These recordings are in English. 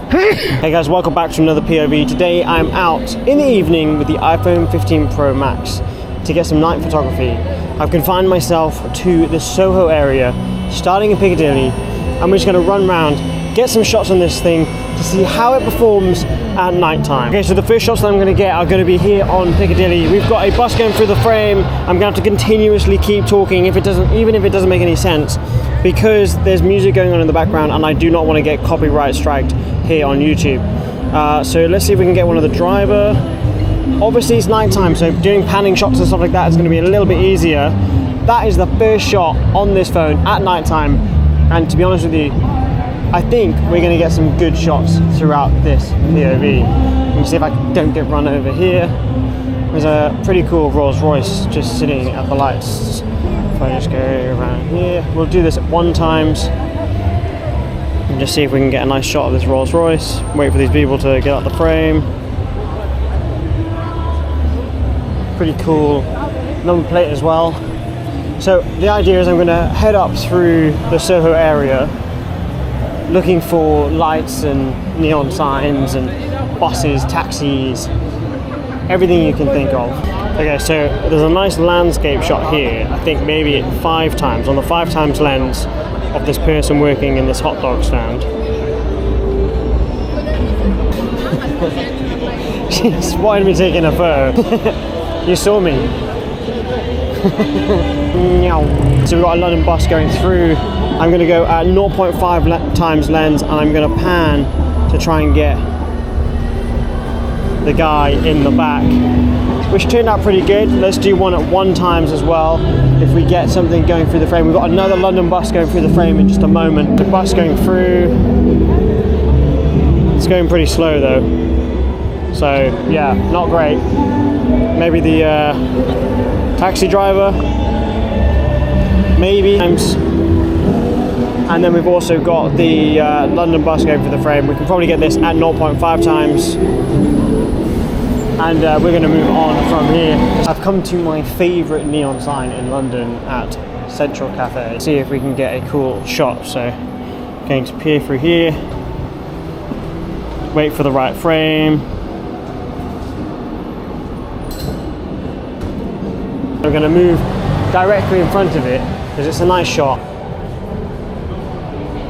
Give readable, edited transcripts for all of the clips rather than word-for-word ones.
Hey guys, welcome back to another POV. Today I'm out in the evening with the iPhone 15 Pro Max to get some night photography. I've confined myself to the Soho area, starting in Piccadilly. I'm just going to run around, get some shots on this thing to see how it performs at night time. Okay, so the first shots that I'm going to get are going to be here on Piccadilly. We've got a bus going through the frame. I'm going to have to continuously keep talking even if it doesn't make any sense, because there's music going on in the background and I do not want to get copyright striked here on YouTube. So let's see if we can get one of the driver. Obviously it's nighttime, so doing panning shots and stuff like that is going to be a little bit easier. That is the first shot on this phone at nighttime, and to be honest with you, I think we're going to get some good shots throughout this POV. Let me see if I don't get run over here. There's a pretty cool Rolls Royce just sitting at the lights. If I just go around here, we'll do this at 1 times and just see if we can get a nice shot of this Rolls Royce. Wait for these people to get out the frame. Pretty cool number plate as well. So the idea is I'm going to head up through the Soho area looking for lights and neon signs and buses, taxis, everything you can think of. Okay, so there's a nice landscape shot here, I think maybe 5 times, on the 5 times lens of this person working in this hot dog stand. She spotted me taking a photo. You saw me. So we've got a London bus going through. I'm going to go at 0.5 times lens and I'm going to pan to try and get the guy in the back, which turned out pretty good. Let's do one at 1 times as well if we get something going through the frame. We've got another London bus going through the frame in just a moment. The bus going through. It's going pretty slow though, so yeah, not great. Maybe the taxi driver, maybe. And then we've also got the London bus going through the frame. We can probably get this at 0.5 times. And we're going to move on from here. I've come to my favourite neon sign in London at Central Cafe. See if we can get a cool shot. So, going to peer through here. Wait for the right frame. We're going to move directly in front of it because it's a nice shot.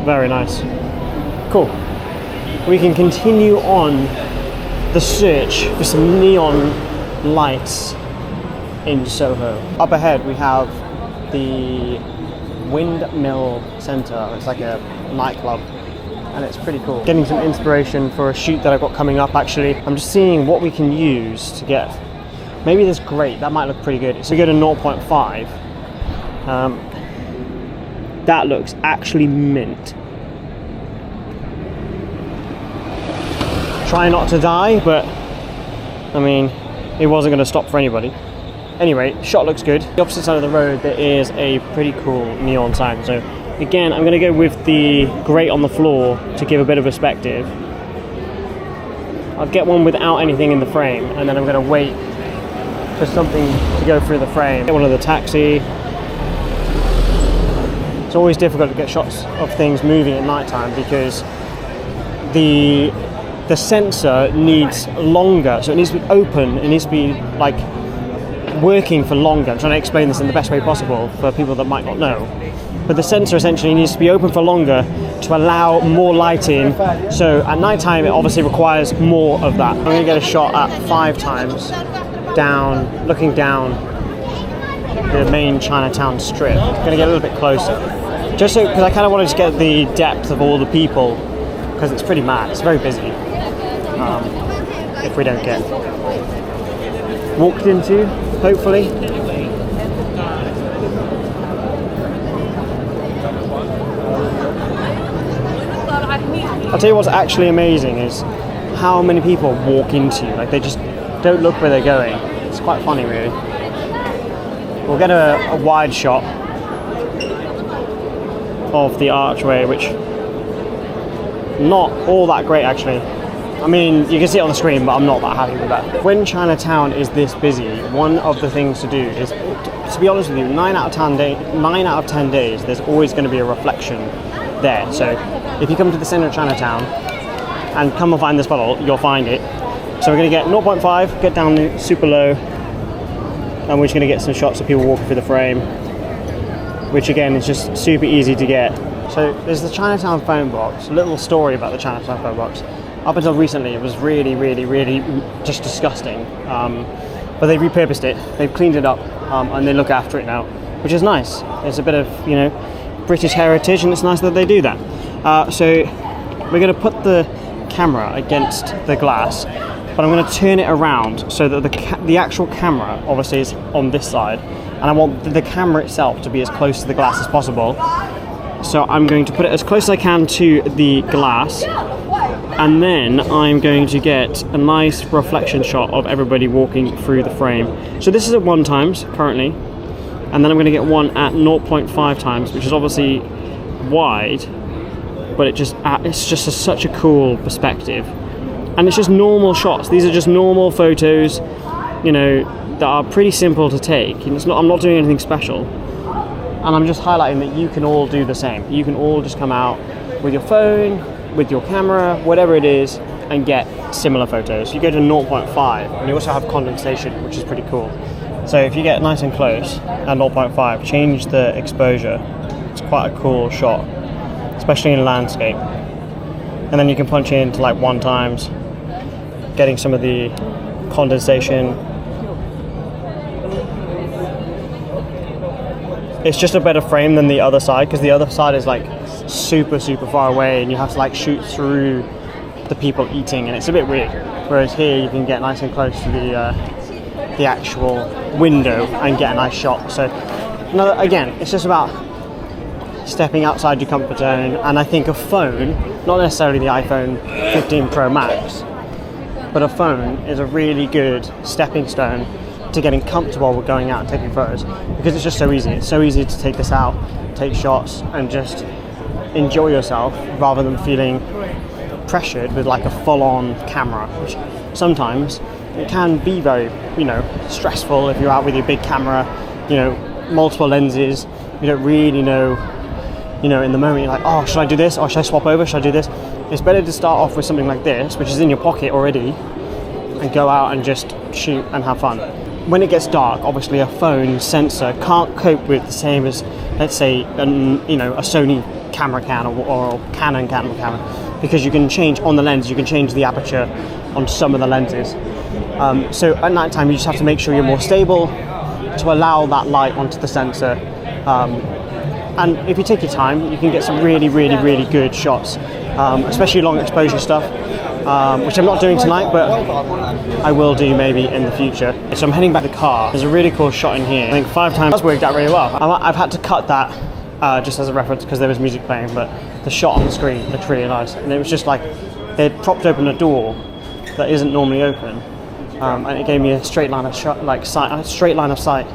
Very nice. Cool. We can continue on the search for some neon lights in Soho. Up ahead we have the Windmill Centre. It's like a nightclub and it's pretty cool. Getting some inspiration for a shoot that I've got coming up actually. I'm just seeing what we can use to get maybe this grate. That might look pretty good. So we go to 0.5. That looks actually mint. Try not to die, but I mean, it wasn't going to stop for anybody. Anyway, shot looks good. The opposite side of the road, there is a pretty cool neon sign. So again, I'm going to go with the grate on the floor to give a bit of perspective. I'll get one without anything in the frame, and then I'm going to wait for something to go through the frame. Get one of the taxi. It's always difficult to get shots of things moving at night time because the sensor needs longer, so it needs to be open, it needs to be like working for longer. I'm trying to explain this in the best way possible for people that might not know. But the sensor essentially needs to be open for longer to allow more light in, so at night time it obviously requires more of that. I'm going to get a shot at 5 times down, looking down the main Chinatown strip. I'm going to get a little bit closer, just so, because I kind of wanted to get the depth of all the people, because it's pretty mad, it's very busy. If we don't get walked into, hopefully. I'll tell you what's actually amazing is how many people walk into you. Like, they just don't look where they're going. It's quite funny, really. We'll get a wide shot of the archway, which not all that great actually. I mean, you can see it on the screen, but I'm not that happy with that. When Chinatown is this busy, one of the things to do is, to be honest with you, 9 out of 10 days, there's always going to be a reflection there. So if you come to the center of Chinatown and come and find this bottle, you'll find it. So we're going to get 0.5, get down super low, and we're just going to get some shots of people walking through the frame, which again is just super easy to get. So there's the Chinatown phone box. A little story about the Chinatown phone box. Up until recently, it was really just disgusting. But they've repurposed it, they've cleaned it up, and they look after it now, which is nice. It's a bit of, you know, British heritage, and it's nice that they do that. So we're going to put the camera against the glass, but I'm going to turn it around so that the actual camera obviously is on this side, and I want the camera itself to be as close to the glass as possible. So I'm going to put it as close as I can to the glass, and then I'm going to get a nice reflection shot of everybody walking through the frame. So this is at 1 times currently, and then I'm going to get one at 0.5 times, which is obviously wide, but it's just such a cool perspective. And it's just normal shots. These are just normal photos, you know, that are pretty simple to take. And I'm not doing anything special. And I'm just highlighting that you can all do the same. You can all just come out with your phone, with your camera, whatever it is, and get similar photos. You go to 0.5, and you also have condensation, which is pretty cool. So if you get nice and close at 0.5, change the exposure. It's quite a cool shot, especially in landscape. And then you can punch into like 1 times, getting some of the condensation. It's just a better frame than the other side, because the other side is like super far away, and you have to like shoot through the people eating, and it's a bit weird. Whereas here you can get nice and close to the actual window and get a nice shot. So again, it's just about stepping outside your comfort zone. And I think a phone, not necessarily the iPhone 15 Pro Max, but a phone is a really good stepping stone to getting comfortable with going out and taking photos, because it's just so easy. It's so easy to take this out, take shots, and just enjoy yourself rather than feeling pressured with like a full-on camera, which sometimes it can be very, you know, stressful if you're out with your big camera, you know, multiple lenses. You don't really know, you know, in the moment you're like, oh, should I do this, or should I swap over, should I do this? It's better to start off with something like this, which is in your pocket already, and go out and just shoot and have fun. When it gets dark, obviously a phone sensor can't cope with the same as, let's say, you know, a Sony camera can, or a Canon camera, because you can change on the lens, you can change the aperture on some of the lenses. So at night time, you just have to make sure you're more stable to allow that light onto the sensor. And if you take your time, you can get some really good shots, especially long exposure stuff, which I'm not doing tonight, but I will do maybe in the future. So I'm heading back to the car. There's a really cool shot in here. I think 5 times that's worked out really well. I've had to cut that just as a reference because there was music playing, but the shot on the screen looked really nice. And it was just like they'd propped open a door that isn't normally open, and it gave me a straight line of sight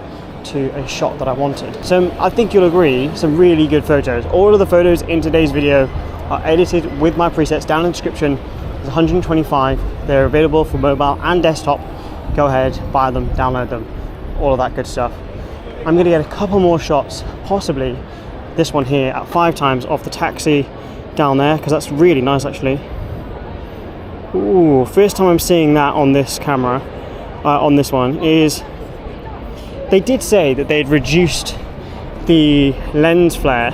to a shot that I wanted. So I think you'll agree, some really good photos. All of the photos in today's video are edited with my presets down in the description. There's 125. They're available for mobile and desktop. Go ahead, buy them, download them, all of that good stuff. I'm going to get a couple more shots, possibly this one here at 5 times off the taxi down there, because that's really nice actually. Ooh, first time I'm seeing that on this camera, on this one, is they did say that they'd reduced the lens flare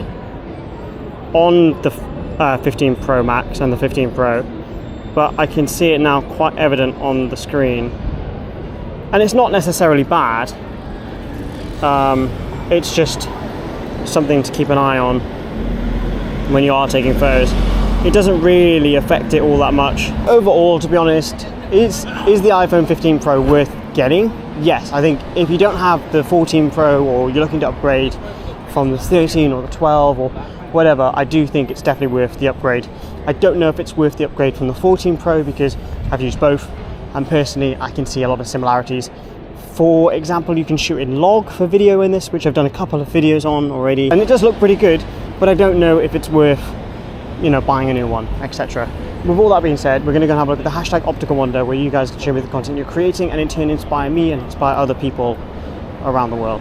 on the 15 Pro Max and the 15 Pro, but I can see it now quite evident on the screen. And it's not necessarily bad, it's just something to keep an eye on when you are taking photos. It doesn't really affect it all that much. Overall, to be honest, is the iPhone 15 Pro worth getting? Yes, I think if you don't have the 14 Pro, or you're looking to upgrade from the 13 or the 12 or whatever, I do think it's definitely worth the upgrade. I don't know if it's worth the upgrade from the 14 Pro because I've used both, and personally I can see a lot of similarities. For example, you can shoot in log for video in this, which I've done a couple of videos on already, and it does look pretty good, but I don't know if it's worth, you know, buying a new one, etc. With all that being said, we're going to go and have a look at the hashtag OpticalWander, where you guys can share me the content you're creating and in turn inspire me and inspire other people around the world.